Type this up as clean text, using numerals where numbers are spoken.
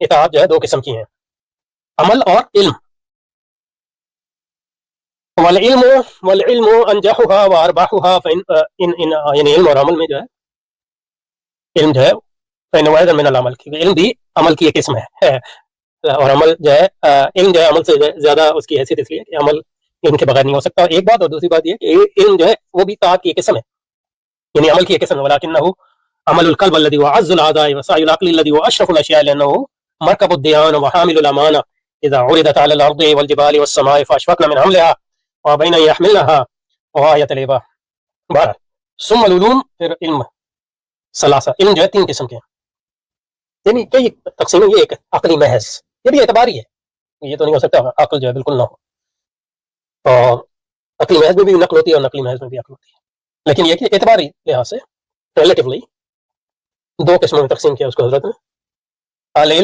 اطاعت جو ہے دو قسم کی ہیں، عمل اور علم. والعلم انجحها وارباحها یعنی علم اور عمل میں جو ہے، علم جو ہے فإن واحدا من العمل، کیونکہ علم بھی عمل کی ایک قسم ہے اور عمل جو ہے علم جو ہے عمل سے زیادہ اس کی حیثیت اس لیے کہ عمل علم کے بغیر نہیں ہو سکتا. ایک بات، اور دوسری بات یہ کہ علم جو ہے وہ بھی طاعت کی ایک قسم ہے، یعنی عمل کی ایک قسم ہے. ولكنه عمل القلب الذي هو اعز الاعضاء وسعي العقل الذي هو اشرف الاشياء لانه مركب الديان وحامل الامانه اذا عرضت على الارض والجبال والسماء فاشفقن من حملها وبين يحملنها وغايه الاباء. بہرحال ثم العلوم، پھر علم ثلاثہ، علم جو ہے تین قسم کے ہیں، یعنی کئی تقسیمیں. یہ ایک عقلی محض، یہ بھی اعتباری ہے، یہ تو نہیں ہو سکتا عقل جو ہے بالکل نہ ہو، اور عقلی محض میں بھی نقل ہوتی ہے اور نقلی محض میں بھی عقل ہوتی ہے، لیکن یہ کہ اعتباری لحاظ سے ریلیٹیولی دو قسموں میں تقسیم کیا اس کو حضرت نے. العلم